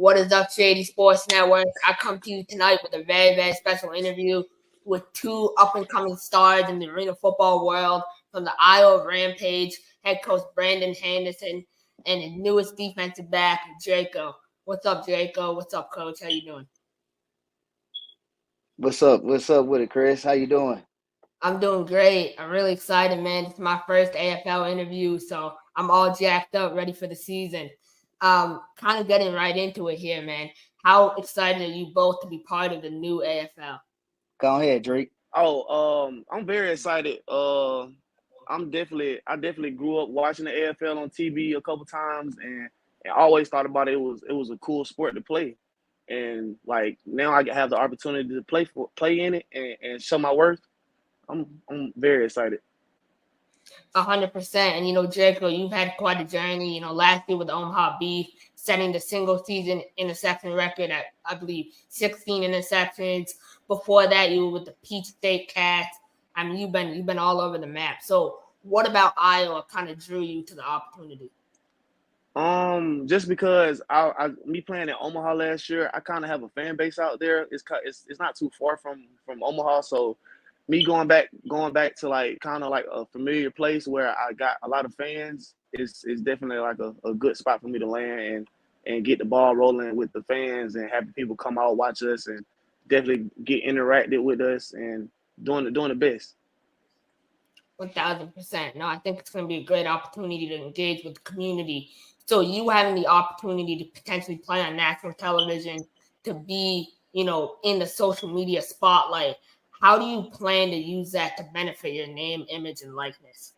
What is up, Shady Sports Network? I come to you tonight with a very, very special interview with two up-and-coming stars in the arena football world from the Iowa Rampage, head coach Brandon Henderson, and his newest defensive back, Dreko. What's up, Dreko? What's up, Coach? How you doing? What's up? What's up with it, Chris? How you doing? I'm doing great. I'm really excited, man. It's my first AFL interview, so I'm all jacked up, ready for the season. Kind of getting right into it here, man. How excited are you both to be part of the new AFL? Go ahead, Drake. I'm very excited. I definitely grew up watching the AFL on TV a couple times, and always thought about it. It was a cool sport to play, and like now I have the opportunity to play in it and show my worth. I'm very excited. 100%. And, Dreko, you've had quite a journey. Last year with the Omaha Beef, setting the single season interception record at, I believe, 16 interceptions. Before that, you were with the Peach State Cats. I mean, you've been all over the map. So what about Iowa kind of drew you to the opportunity? Just because me playing in Omaha last year, I kind of have a fan base out there. It's not too far from Omaha, so me going back to like kind of like a familiar place where I got a lot of fans is definitely like a good spot for me to land and get the ball rolling with the fans and having people come out watch us and definitely get interacted with us and doing the best. 1,000%. No, I think it's going to be a great opportunity to engage with the community. So you having the opportunity to potentially play on national television, to be, in the social media spotlight, how do you plan to use that to benefit your name, image, and likeness?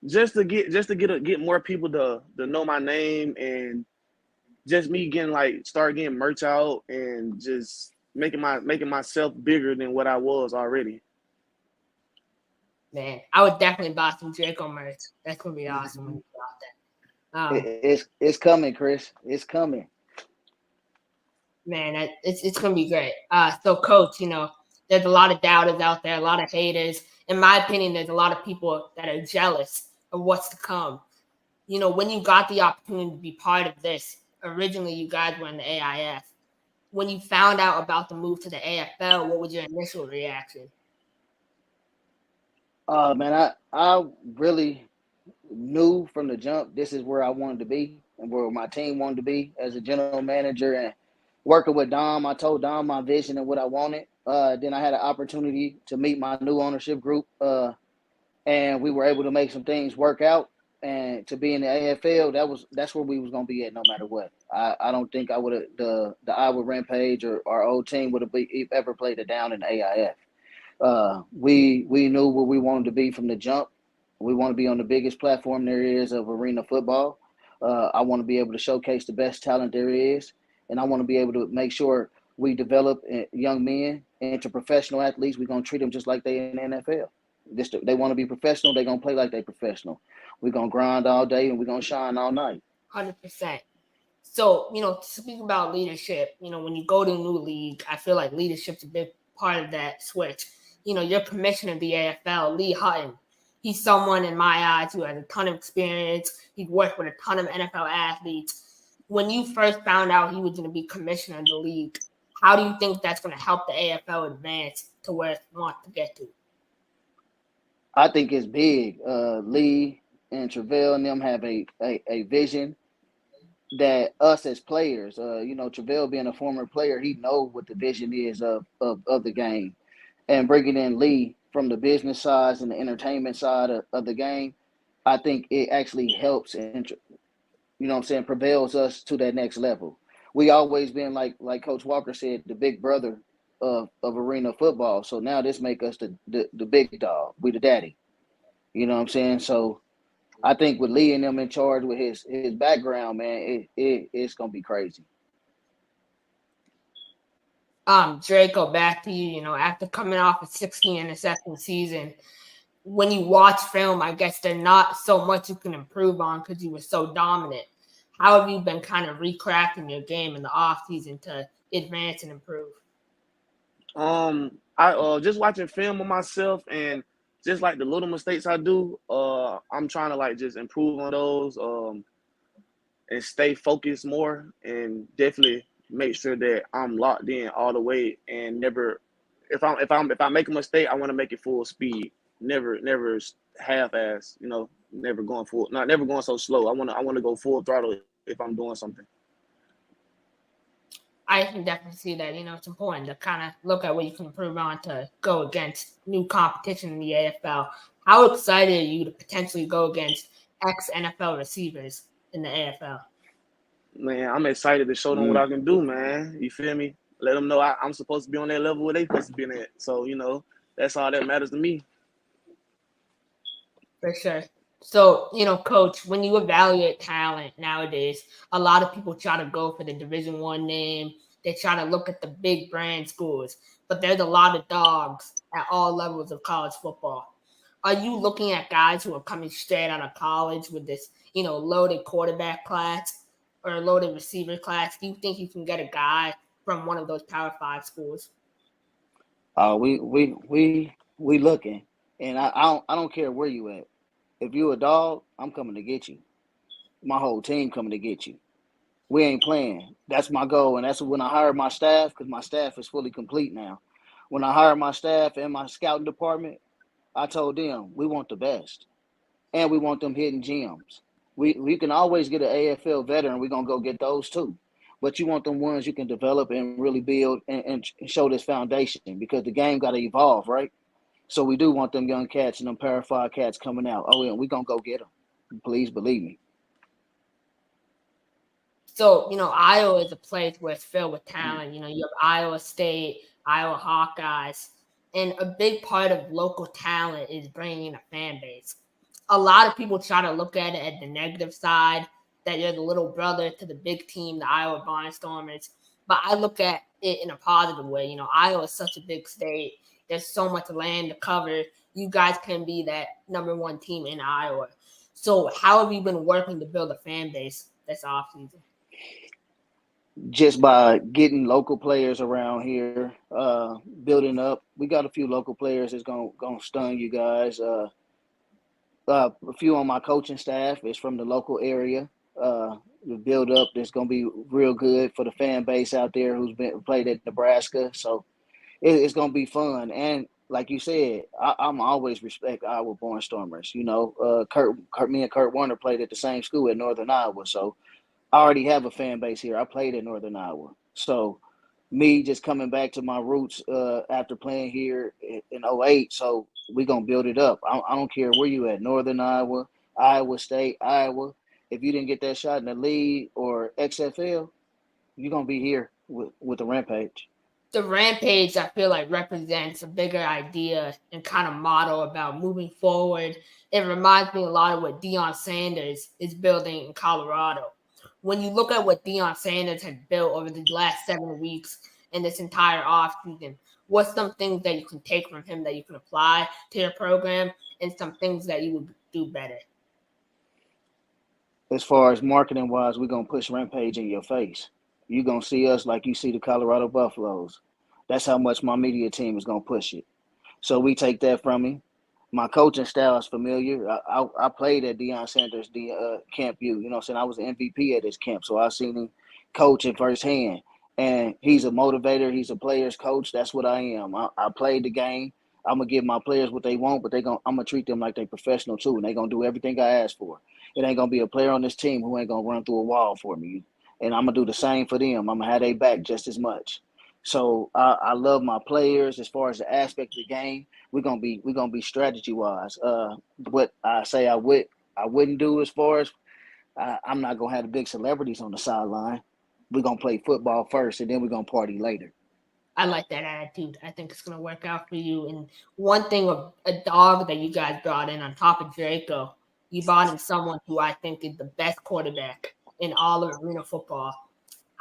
Just to get more people to know my name, and just me start getting merch out and just making myself bigger than what I was already. Man, I would definitely buy some Dreko merch. That's gonna be awesome when you got that. It's coming, Chris. It's coming. Man, it's gonna be great. So, Coach, there's a lot of doubters out there, a lot of haters. In my opinion, there's a lot of people that are jealous of what's to come. When you got the opportunity to be part of this, originally you guys were in the AIF. When you found out about the move to the AFL, what was your initial reaction? Man, I really knew from the jump this is where I wanted to be and where my team wanted to be as a general manager. And working with Dom, I told Dom my vision and what I wanted. Then I had an opportunity to meet my new ownership group, and we were able to make some things work out. And to be in the AFL, that's where we was gonna be at no matter what. I don't think I would have the Iowa Rampage or our old team would have ever played it down in the AIF. We knew where we wanted to be from the jump. We want to be on the biggest platform there is of arena football. I want to be able to showcase the best talent there is, and I want to be able to make sure we develop young men into professional athletes. We're gonna treat them just like they in the NFL. They want to be professional. They're gonna play like they professional. We're gonna grind all day and we're gonna shine all night. 100%. So, speaking about leadership, when you go to a new league, I feel like leadership's a big part of that switch. Your commissioner of the AFL, Lee Hutton, he's someone in my eyes who has a ton of experience. He's worked with a ton of NFL athletes. When you first found out he was going to be commissioner of the league, how do you think that's going to help the AFL advance to where it wants to get to? I think it's big. Lee and Travell and them have a vision that us as players, Travell being a former player, he knows what the vision is of the game. And bringing in Lee from the business side and the entertainment side of the game, I think it actually helps and, prevails us to that next level. We always been like Coach Walker said, the big brother of arena football. So now this make us the big dog. We the daddy. You know what I'm saying? So I think with Lee and them in charge with his background, man, it's gonna be crazy. Dreko, back to you. After coming off a 16 interception season, when you watch film, I guess there's not so much you can improve on because you were so dominant. How have you been kind of recrafting your game in the offseason to advance and improve? I just watching film of myself and just like the little mistakes I do, I'm trying to like just improve on those. and stay focused more, and definitely make sure that I'm locked in all the way and never. If I make a mistake, I want to make it full speed. Never half ass. Never going full. Not never going so slow. I wanna go full throttle if I'm doing something. I can definitely see that. It's important to kind of look at what you can improve on to go against new competition in the AFL. How excited are you to potentially go against ex-NFL receivers in the AFL? Man, I'm excited to show them what I can do, man. You feel me? Let them know I'm supposed to be on that level where they supposed to be at. So, that's all that matters to me. For sure. So, Coach, when you evaluate talent nowadays, a lot of people try to go for the Division One name. They try to look at the big brand schools, but there's a lot of dogs at all levels of college football. Are you looking at guys who are coming straight out of college with this, loaded quarterback class or loaded receiver class? Do you think you can get a guy from one of those Power 5 schools? We looking, and I don't care where you at. If you a dog, I'm coming to get you. My whole team coming to get you. We ain't playing. That's my goal, and that's when I hire my staff, because my staff is fully complete now. When I hire my staff and my scouting department, I told them we want the best, and we want them hidden gems. We can always get an AFL veteran. We're gonna go get those too, but you want them ones you can develop and really build and show this foundation, because the game got to evolve, right? So we do want them young cats and them Power 5 cats coming out. Oh yeah, we gonna go get them. Please believe me. So, Iowa is a place where it's filled with talent. You have Iowa State, Iowa Hawkeyes, and a big part of local talent is bringing in a fan base. A lot of people try to look at it at the negative side, that you're the little brother to the big team, the Iowa Barnstormers. But I look at it in a positive way. Iowa is such a big state. There's so much land to cover. You guys can be that number one team in Iowa. So how have you been working to build a fan base this offseason? Just by getting local players around here, building up. We got a few local players that's gonna stun you guys. A few on my coaching staff is from the local area. The build up that's gonna be real good for the fan base out there who's been played at Nebraska. So it's gonna be fun. And like you said, I'm always respect Iowa born Stormers. Me and Kurt Warner played at the same school at Northern Iowa, so I already have a fan base here. I played at Northern Iowa. So me just coming back to my roots after playing here in '08. So we're going to build it up. I don't care where you at, Northern Iowa, Iowa State, Iowa. If you didn't get that shot in the league or XFL, you're going to be here with the Rampage. The Rampage, I feel like, represents a bigger idea and kind of model about moving forward. It reminds me a lot of what Deion Sanders is building in Colorado. When you look at what Deion Sanders has built over the last 7 weeks and this entire offseason, what's some things that you can take from him that you can apply to your program, and some things that you would do better? As far as marketing wise, we're going to push Rampage in your face. You're going to see us like you see the Colorado Buffaloes. That's how much my media team is going to push it. So we take that from him. My coaching style is familiar. I played at Deion Sanders' Camp U. You know what I'm saying? I was an MVP at his camp, so I seen him coaching firsthand. And he's a motivator. He's a player's coach. That's what I am. I played the game. I'm gonna give my players what they want, but I'm gonna treat them like they professional too, and they gonna do everything I ask for. It ain't gonna be a player on this team who ain't gonna run through a wall for me. And I'm gonna do the same for them. I'm gonna have their back just as much. So I love my players. As far as the aspect of the game, we're gonna be strategy wise. What I say I wouldn't do, as far as I'm not gonna have the big celebrities on the sideline. We're gonna play football first, and then we're gonna party later. I like that attitude. I think it's going to work out for you. And one thing of a dog that you guys brought in on top of Dreko, you brought in someone who I think is the best quarterback in all of arena football.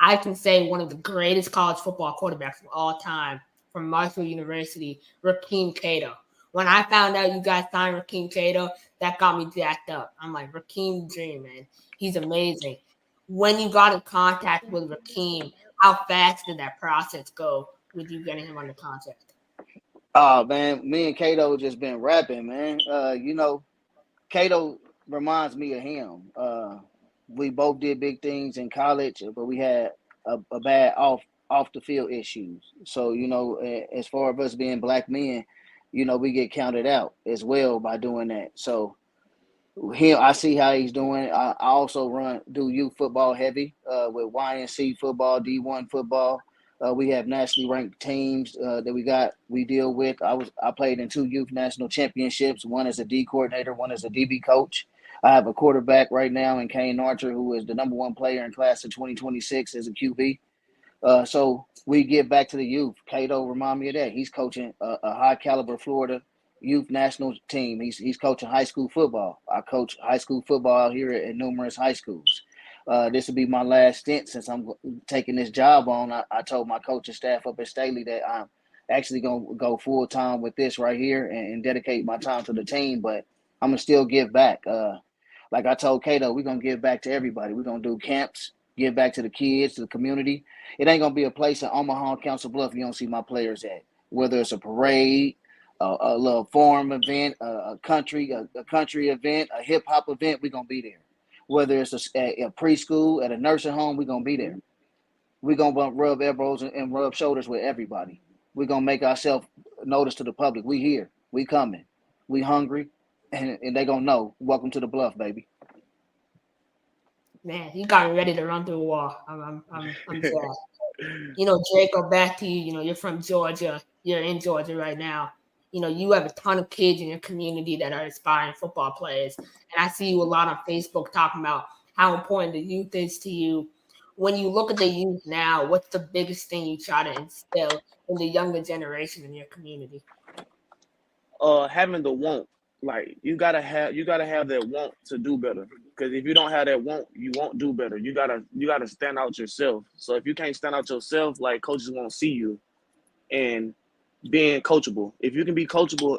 I can say one of the greatest college football quarterbacks of all time from Marshall University, Rakeem Cato. When I found out you guys signed Rakeem Cato, that got me jacked up. I'm like, Rakeem Dream, man. He's amazing. When you got in contact with Rakeem, how fast did that process go with you getting him on the contract? Oh man, me and Cato just been rapping, man. Cato reminds me of him. We both did big things in college, but we had a bad off the field issues. So as far as us being black men, we get counted out as well by doing that. So him, I see how he's doing. I also do youth football heavy with YNC football, D1 football. We have nationally ranked teams that we deal with. I played in 2 youth national championships. One as a D coordinator, one as a DB coach. I have a quarterback right now in Kane Archer, who is the #1 player in class of 2026 as a QB. So we give back to the youth. Cato remind me of that. He's coaching a high caliber Florida youth national team. He's coaching high school football. I coach high school football out here at numerous high schools. This will be my last stint since I'm taking this job on. I told my coaching staff up at Staley that I'm actually going to go full time with this right here and dedicate my time to the team, but I'm going to still give back. Like I told Cato, we're going to give back to everybody. We're going to do camps, give back to the kids, to the community. It ain't going to be a place in Omaha, Council Bluff you don't see my players at, whether it's a parade, a little forum event, a country event, a hip hop event, we're going to be there. Whether it's a preschool, at a nursing home, we're going to be there. We're going to rub elbows and rub shoulders with everybody. We're going to make ourselves notice to the public. We here. We coming. We hungry. And they going to know. Welcome to the Bluff, baby. Man, you got me ready to run through a wall. I'm sad. Dreko, back to you. You're from Georgia. You're in Georgia right now. You have a ton of kids in your community that are aspiring football players. And I see you a lot on Facebook talking about how important the youth is to you. When you look at the youth now, what's the biggest thing you try to instill in the younger generation in your community? Having the want. Like you gotta have that want to do better. Because if you don't have that want, you won't do better. You gotta stand out yourself. So if you can't stand out yourself, like coaches won't see you. And being coachable. If you can be coachable,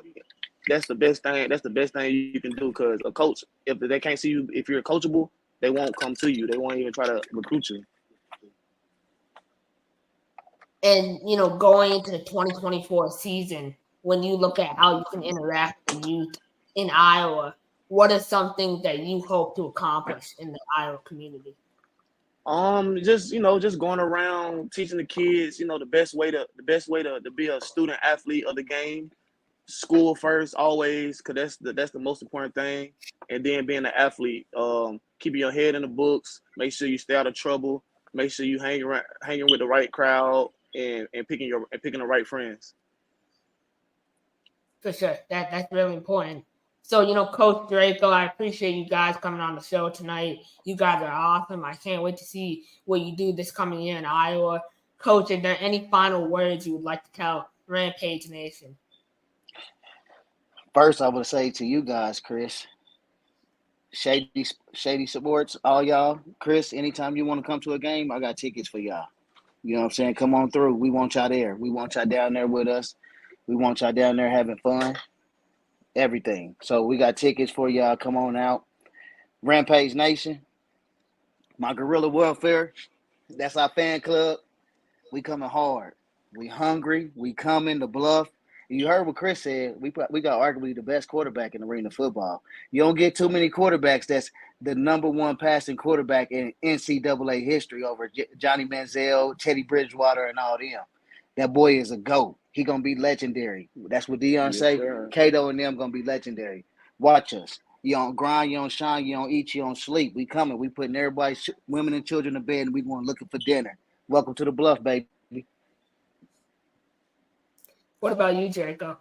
that's the best thing. That's the best thing you can do. Because a coach, if they can't see you, if you're coachable, they won't come to you. They won't even try to recruit you. And going into the 2024 season, when you look at how you can interact with the youth in Iowa, what are some things that you hope to accomplish in the Iowa community? Just going around teaching the kids, the best way to be a student athlete of the game. School first, always, because that's the most important thing. And then being an athlete, keeping your head in the books, make sure you stay out of trouble, make sure you hanging with the right crowd, and picking the right friends. For sure, that's really important. So, Coach Dreko, I appreciate you guys coming on the show tonight. You guys are awesome. I can't wait to see what you do this coming year in Iowa. Coach, are there any final words you would like to tell Rampage Nation? First, I would say to you guys, Krish, Shady Sports, all y'all, Chris, anytime you want to come to a game, I got tickets for y'all. You know what I'm saying? Come on through. We want y'all there. We want y'all down there with us. We want y'all down there having fun. Everything. So we got tickets for y'all. Come on out. Rampage Nation, my guerrilla welfare, that's our fan club. We coming hard. We hungry. We coming to Bluff. You heard what Chris said. We got arguably the best quarterback in arena football. You don't get too many quarterbacks that's the #1 passing quarterback in NCAA history over Johnny Manziel, Teddy Bridgewater, and all them. That boy is a GOAT. He going to be legendary. That's what Deion say. Sure. Cato and them going to be legendary. Watch us. You don't grind, you don't shine, you don't eat, you don't sleep. We coming. We putting everybody, women and children to bed, and we going looking for dinner. Welcome to the Bluff, baby. What about you, Dreko?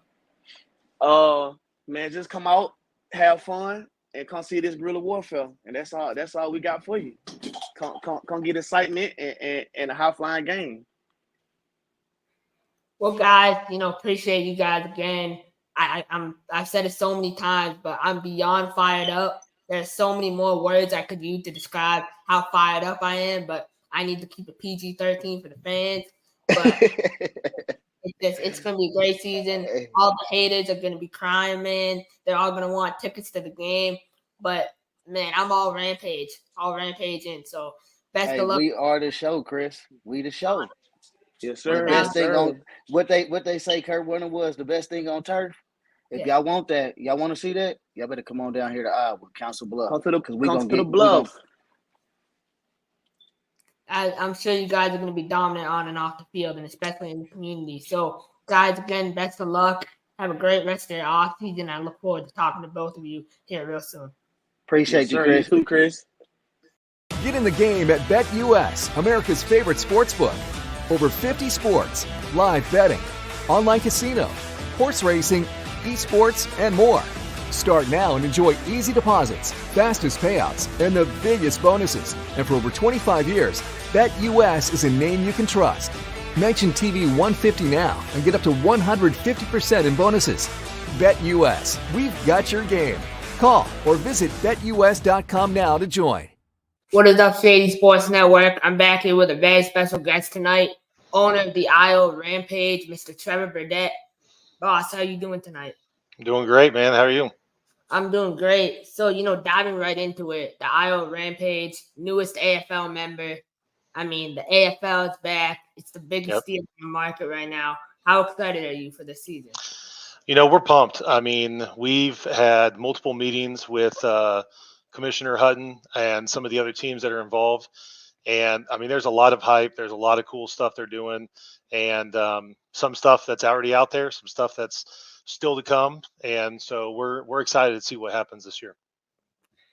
Man, just come out, have fun, and come see this guerrilla warfare. And that's all we got for you. Come get excitement and a high-flying game. Well, guys, appreciate you guys again. I've said it so many times, but I'm beyond fired up. There's so many more words I could use to describe how fired up I am, but I need to keep it PG-13 for the fans. But it's going to be a great season. All the haters are going to be crying, man. They're all going to want tickets to the game. But, man, I'm all Rampage in. So, best of luck. We are the show, Chris. We the show. Yes, sir. The best thing on what they say Kurt Warner was the best thing on turf. If y'all want that, y'all want to see that, y'all better come on down here to Iowa, Council Bluff. Come to the Bluff. I'm sure you guys are going to be dominant on and off the field, and especially in the community. So, guys, again, best of luck. Have a great rest of your off season. I look forward to talking to both of you here real soon. Appreciate you, Sir, Chris. you too, Chris. Get in the game at BetUS, America's favorite sportsbook. Over 50 sports, live betting, online casino, horse racing, esports, and more. Start now and enjoy easy deposits, fastest payouts, and the biggest bonuses. And for over 25 years, BetUS is a name you can trust. Mention TV 150 now and get up to 150% in bonuses. BetUS, we've got your game. Call or visit BetUS.com now to join. What is up, Shady Sports Network? I'm back here with a very special guest tonight, owner of the Iowa Rampage, Mr. Trevor Burdett. Boss, how you doing tonight? I'm doing great, man. How are you? I'm doing great. So, diving right into it, the Iowa Rampage, newest AFL member. I mean, the AFL is back. It's the biggest deal in the market right now. How excited are you for this season? We're pumped. I mean, we've had multiple meetings with Commissioner Hutton and some of the other teams that are involved. And, I mean, there's a lot of hype. There's a lot of cool stuff they're doing. And some stuff that's already out there, some stuff that's still to come. And so we're excited to see what happens this year.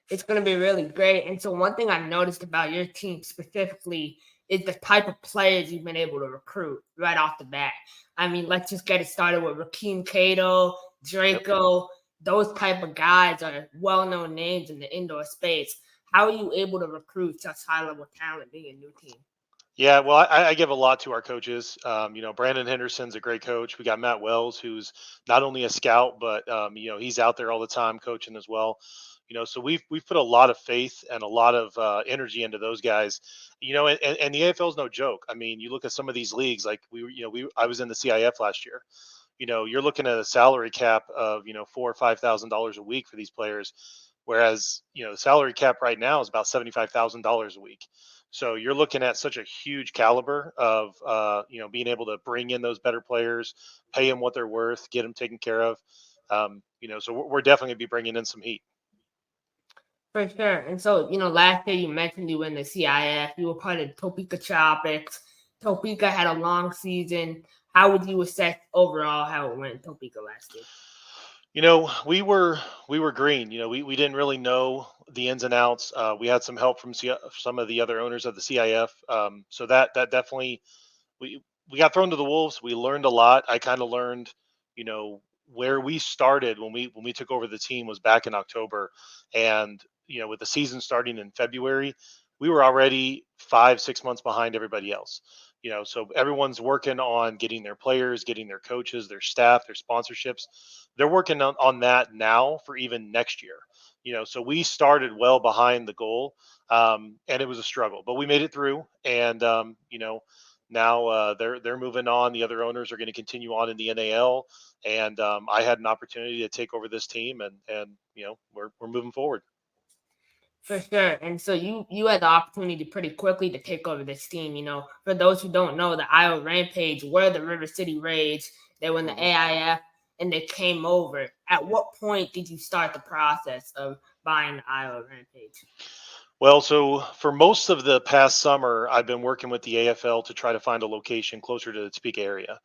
It's going to be really great. And so one thing I've noticed about your team specifically is the type of players you've been able to recruit right off the bat. I mean, let's just get it started with Rakeem Cato, Dreko. Those type of guys are well-known names in the indoor space. How are you able to recruit such high-level talent being a new team? Yeah, well, I give a lot to our coaches. Brandon Henderson's a great coach. We got Matt Wells, who's not only a scout, but he's out there all the time coaching as well. So we've put a lot of faith and a lot of energy into those guys. And the AFL is no joke. I mean, you look at some of these leagues, like I was in the CIF last year. You're looking at a salary cap of $4,000 or $5,000 a week for these players, whereas the salary cap right now is about $75,000 a week. So you're looking at such a huge caliber of being able to bring in those better players, pay them what they're worth, get them taken care of. So we're definitely going to be bringing in some heat. For sure. And so, last year you mentioned you were in the CIF. You were part of the Topeka Tropics. Topeka had a long season. How would you assess overall how it went in Topeka last year? We were green. We didn't really know the ins and outs. We had some help from some of the other owners of the CIF. So that definitely we got thrown to the wolves. We learned a lot. I kind of learned, where we started when we took over the team was back in October, and with the season starting in February, we were already 5-6 months behind everybody else. So everyone's working on getting their players, getting their coaches, their staff, their sponsorships. They're working on that now for even next year. So we started well behind the goal, and it was a struggle, but we made it through. And now they're moving on. The other owners are going to continue on in the NAL, and I had an opportunity to take over this team, and we're moving forward. For sure. And so you had the opportunity pretty quickly to take over this team. For those who don't know, the Iowa Rampage were the River City Rage. They were in the AIF, and they came over. At what point did you start the process of buying the Iowa Rampage? Well, so for most of the past summer, I've been working with the AFL to try to find a location closer to the Topeka area.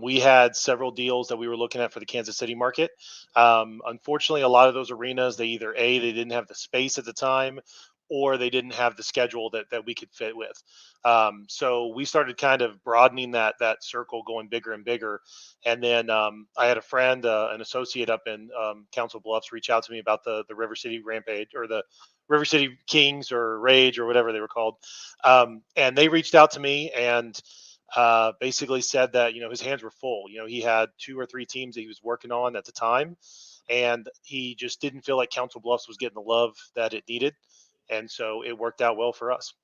We had several deals that we were looking at for the Kansas City market. Unfortunately, a lot of those arenas, they didn't have the space at the time, or they didn't have the schedule that we could fit with. So we started kind of broadening that circle, going bigger and bigger. And then I had a friend, an associate up in Council Bluffs, reach out to me about the River City Rampage, or the River City Kings or Rage or whatever they were called. And they reached out to me and basically said that, his hands were full. He had 2 or 3 teams that he was working on at the time, and he just didn't feel like Council Bluffs was getting the love that it needed. And so it worked out well for us.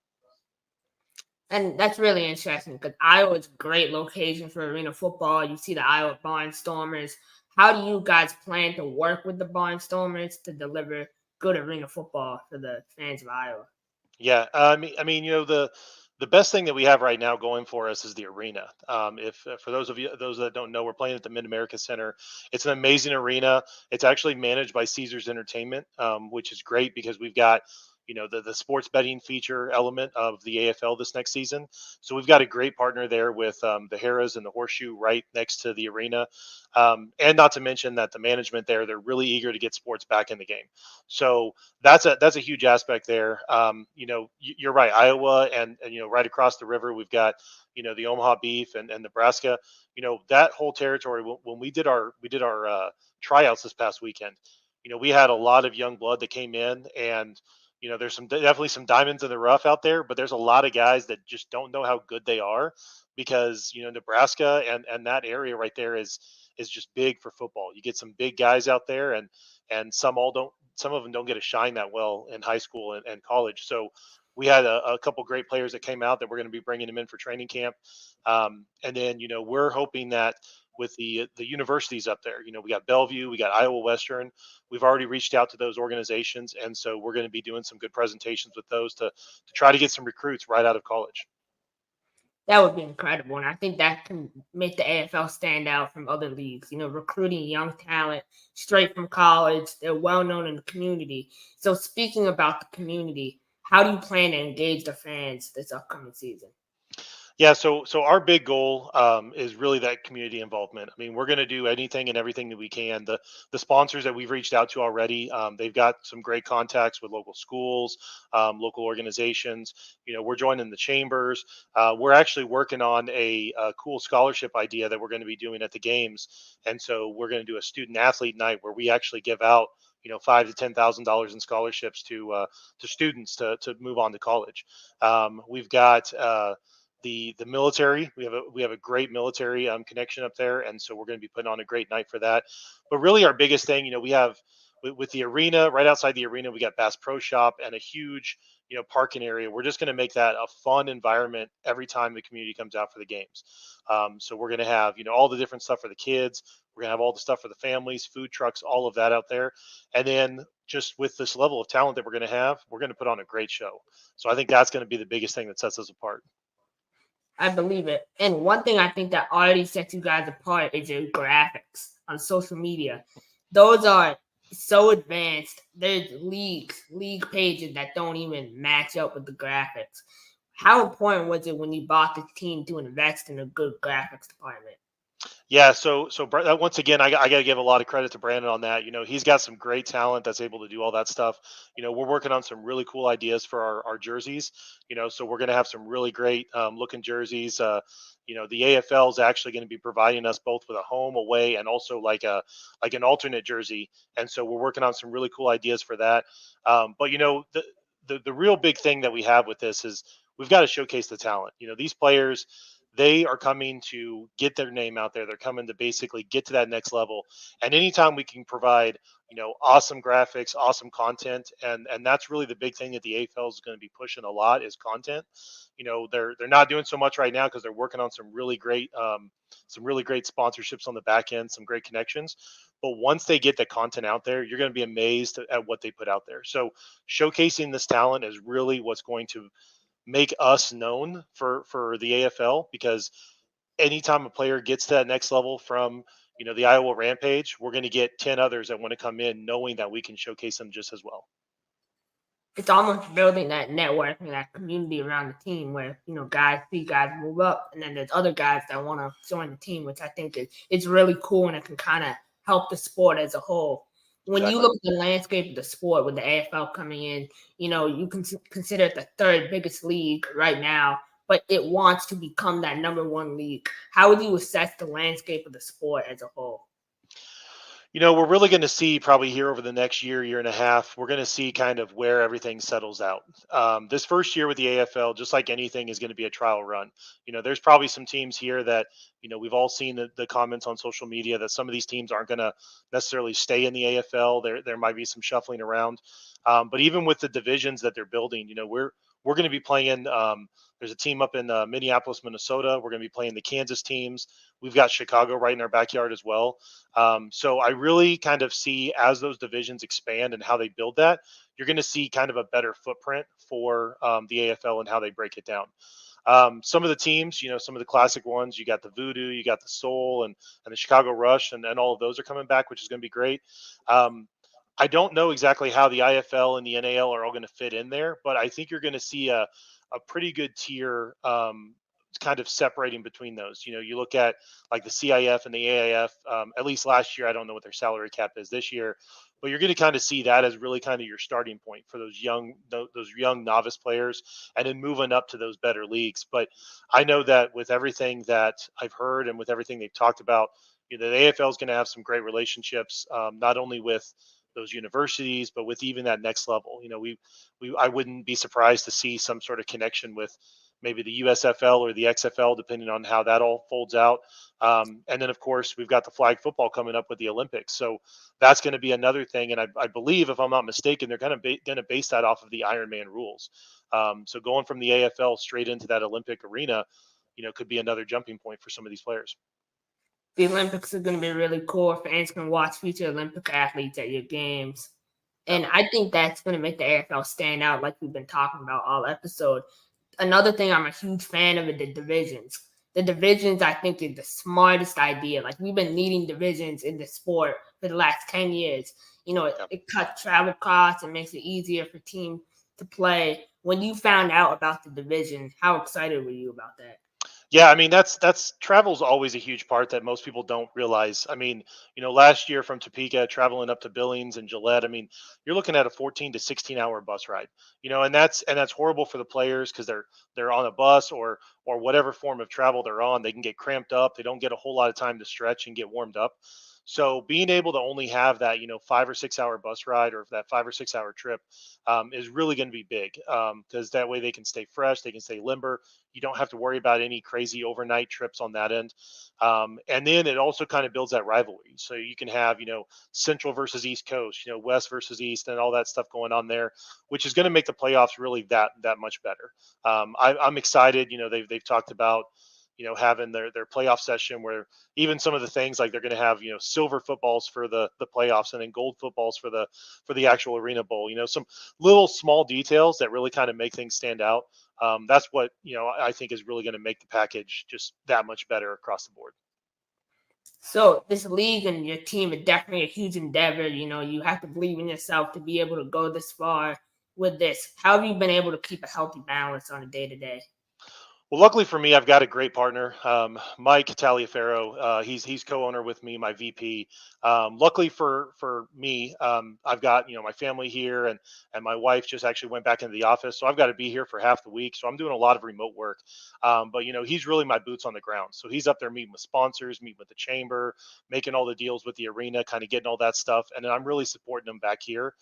And that's really interesting because Iowa is a great location for arena football. You see the Iowa Barnstormers. How do you guys plan to work with the Barnstormers to deliver good arena football for the fans of Iowa? Yeah, I mean, the best thing that we have right now going for us is the arena. If for those that don't know, we're playing at the Mid America Center. It's an amazing arena. It's actually managed by Caesars Entertainment, which is great because we've got the sports betting feature element of the AFL this next season. So we've got a great partner there with the Harrah's and the Horseshoe right next to the arena. And not to mention that the management there, they're really eager to get sports back in the game. So that's a huge aspect there. You're right, Iowa and right across the river, we've got, the Omaha Beef and Nebraska, that whole territory. When we did our tryouts this past weekend, we had a lot of young blood that came in, and there's definitely some diamonds in the rough out there, but there's a lot of guys that just don't know how good they are because Nebraska and that area right there is just big for football. You get some big guys out there, and some of them don't get a shine that well in high school and college. So we had a couple great players that came out that we're going to be bringing them in for training camp. And then, we're hoping that with the universities up there, we got Bellevue, we got Iowa Western. We've already reached out to those organizations. And so we're going to be doing some good presentations with those to try to get some recruits right out of college. That would be incredible. And I think that can make the AFL stand out from other leagues, recruiting young talent straight from college. They're well known in the community. So speaking about the community, how do you plan to engage the fans this upcoming season? Yeah, so our big goal is really that community involvement. I mean, we're going to do anything and everything that we can. The sponsors that we've reached out to already, they've got some great contacts with local schools, local organizations. We're joining the chambers. We're actually working on a cool scholarship idea that we're going to be doing at the games, and so we're going to do a student athlete night where we actually give out $5,000 to $10,000 in scholarships to students to move on to college. We've got the military. We have a great military connection up there, and so we're going to be putting on a great night for that. But really, our biggest thing, we have with the arena, right outside the arena, we got Bass Pro Shop and a huge parking area. We're just going to make that a fun environment every time the community comes out for the games. So we're going to have all the different stuff for the kids. We're going to have all the stuff for the families, food trucks, all of that out there. And then just with this level of talent that we're going to have, we're going to put on a great show. So I think that's going to be the biggest thing that sets us apart. I believe it. And one thing I think that already sets you guys apart is your graphics on social media. Those are so advanced. There's league pages that don't even match up with the graphics. How important was it when you bought the team to invest in a good graphics department? Yeah, so once again, I got to give a lot of credit to Brandon on that. He's got some great talent that's able to do all that stuff. We're working on some really cool ideas for our jerseys. So we're going to have some really great looking jerseys. The AFL is actually going to be providing us both with a home, away, and also like an alternate jersey. And so we're working on some really cool ideas for that. But the real big thing that we have with this is we've got to showcase the talent. These players, they are coming to get their name out there. They're coming to basically get to that next level. And anytime we can provide, awesome graphics, awesome content, and that's really the big thing that the AFL is going to be pushing a lot is content. They're not doing so much right now because they're working on some really great sponsorships on the back end, some great connections. But once they get the content out there, you're going to be amazed at what they put out there. So showcasing this talent is really what's going to make us known for the AFL, because anytime a player gets to that next level from the Iowa Rampage, we're going to get 10 others that want to come in knowing that we can showcase them just as well. It's almost building that network and that community around the team where guys see guys move up, and then there's other guys that want to join the team, which I think is really cool, and it can kind of help the sport as a whole. When you look at the landscape of the sport with the AFL coming in, you can consider it the third biggest league right now, but it wants to become that number one league. How would you assess the landscape of the sport as a whole? We're really going to see probably here over the next year and a half, we're going to see kind of where everything settles out. This first year with the AFL, just like anything, is going to be a trial run. There's probably some teams here that, we've all seen the comments on social media that some of these teams aren't going to necessarily stay in the AFL. There might be some shuffling around. But even with the divisions that they're building, we're going to be playing. There's a team up in Minneapolis, Minnesota. We're going to be playing the Kansas teams. We've got Chicago right in our backyard as well. So I really kind of see, as those divisions expand and how they build that, you're going to see kind of a better footprint for the AFL and how they break it down. Some of the teams, some of the classic ones, you got the Voodoo, you got the Soul, and the Chicago Rush, and all of those are coming back, which is going to be great. I don't know exactly how the IFL and the NAL are all going to fit in there, but I think you're going to see a pretty good tier kind of separating between those. You look at like the CIF and the AIF. At least last year, I don't know what their salary cap is this year, but you're going to kind of see that as really kind of your starting point for those young novice players, and then moving up to those better leagues. But I know that with everything that I've heard and with everything they've talked about, the AFL is going to have some great relationships, not only with those universities, but with even that next level. I wouldn't be surprised to see some sort of connection with maybe the USFL or the XFL, depending on how that all folds out. And then, of course, we've got the flag football coming up with the Olympics. So that's going to be another thing. And I believe, if I'm not mistaken, they're going to base that off of the Ironman rules. So going from the AFL straight into that Olympic arena, could be another jumping point for some of these players. The Olympics are going to be really cool. Fans can watch future Olympic athletes at your games. And I think that's going to make the AFL stand out, like we've been talking about all episode. Another thing I'm a huge fan of are the divisions. The divisions, I think, is the smartest idea. Like, we've been needing divisions in the sport for the last 10 years. It cuts travel costs and makes it easier for teams to play. When you found out about the division, how excited were you about that? Yeah, I mean that's travel's always a huge part that most people don't realize. I mean, last year from Topeka traveling up to Billings and Gillette, I mean, you're looking at a 14 to 16-hour bus ride. And that's horrible for the players because they're on a bus or whatever form of travel they're on. They can get cramped up. They don't get a whole lot of time to stretch and get warmed up. So being able to only have that, 5 or 6 hour bus ride or that 5 or 6 hour trip is really going to be big because that way they can stay fresh, they can stay limber. You don't have to worry about any crazy overnight trips on that end. And then it also kind of builds that rivalry. So you can have, Central versus East Coast, West versus East and all that stuff going on there, which is going to make the playoffs really that much better. I'm excited. They've talked about, having their playoff session where even some of the things like they're going to have, silver footballs for the playoffs and then gold footballs for the actual arena bowl, some little small details that really kind of make things stand out. That's what, I think is really going to make the package just that much better across the board. So this league and your team is definitely a huge endeavor. You have to believe in yourself to be able to go this far with this. How have you been able to keep a healthy balance on a day-to-day? Well, luckily for me, I've got a great partner, Mike Taliaferro. He's co-owner with me, my VP. Luckily for me, I've got my family here, and my wife just actually went back into the office, so I've got to be here for half the week. So I'm doing a lot of remote work. But he's really my boots on the ground. So he's up there meeting with sponsors, meeting with the chamber, making all the deals with the arena, kind of getting all that stuff, and then I'm really supporting him back here.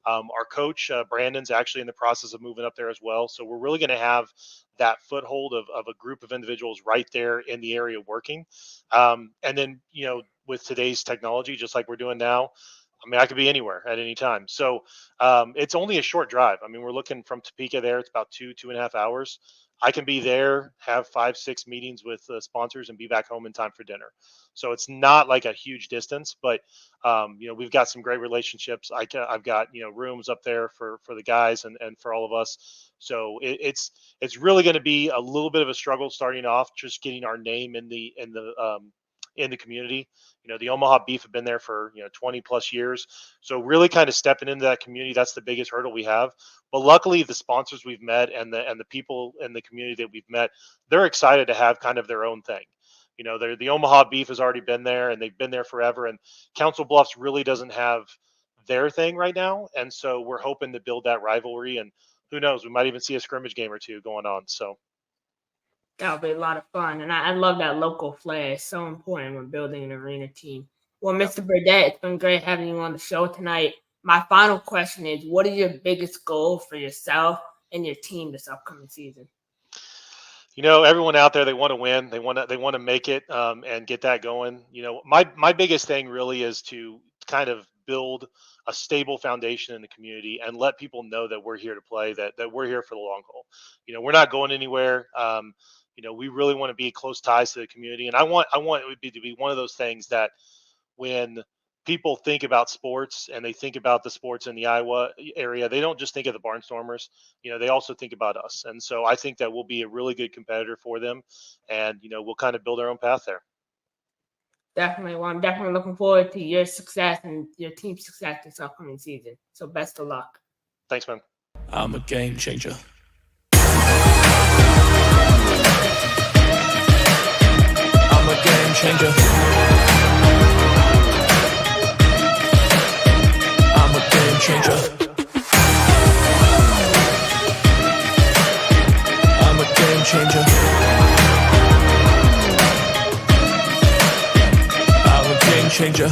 Our coach Brandon's actually in the process of moving up there as well. So we're really going to have that foothold of a group of individuals right there in the area working. And then, with today's technology, just like we're doing now, I mean, I could be anywhere at any time. So it's only a short drive. I mean, we're looking from Topeka there. It's about 2.5 hours. I can be there, have 5-6 meetings with sponsors and be back home in time for dinner. So it's not like a huge distance, but we've got some great relationships. I've got, rooms up there for the guys and for all of us. So it's really going to be a little bit of a struggle starting off, just getting our name in the community. The Omaha Beef have been there for 20 plus years. So really kind of stepping into that community, that's the biggest hurdle we have. But luckily the sponsors we've met and the people in the community that we've met, they're excited to have kind of their own thing. The Omaha Beef has already been there and they've been there forever. And Council Bluffs really doesn't have their thing right now. And so we're hoping to build that rivalry, and who knows, we might even see a scrimmage game or two going on. So That'll be a lot of fun. And I love that local flair. It's so important when building an arena team. Well, Mr. Burdett, it's been great having you on the show tonight. My final question is, what is your biggest goal for yourself and your team this upcoming season? Everyone out there, they want to win. They want to make it and get that going. My biggest thing really is to kind of build a stable foundation in the community and let people know that we're here to play, that we're here for the long haul. We're not going anywhere. We really want to be close ties to the community, and I want it to be one of those things that when people think about sports and they think about the sports in the Iowa area, they don't just think of the Barnstormers. They also think about us. And so I think that we'll be a really good competitor for them, and we'll kind of build our own path there. Definitely. Well, I'm definitely looking forward to your success and your team's success this upcoming season. So best of luck. Thanks, man. I'm a game changer. I'm a game changer. I'm a game changer. I'm a game changer. I'm a game changer.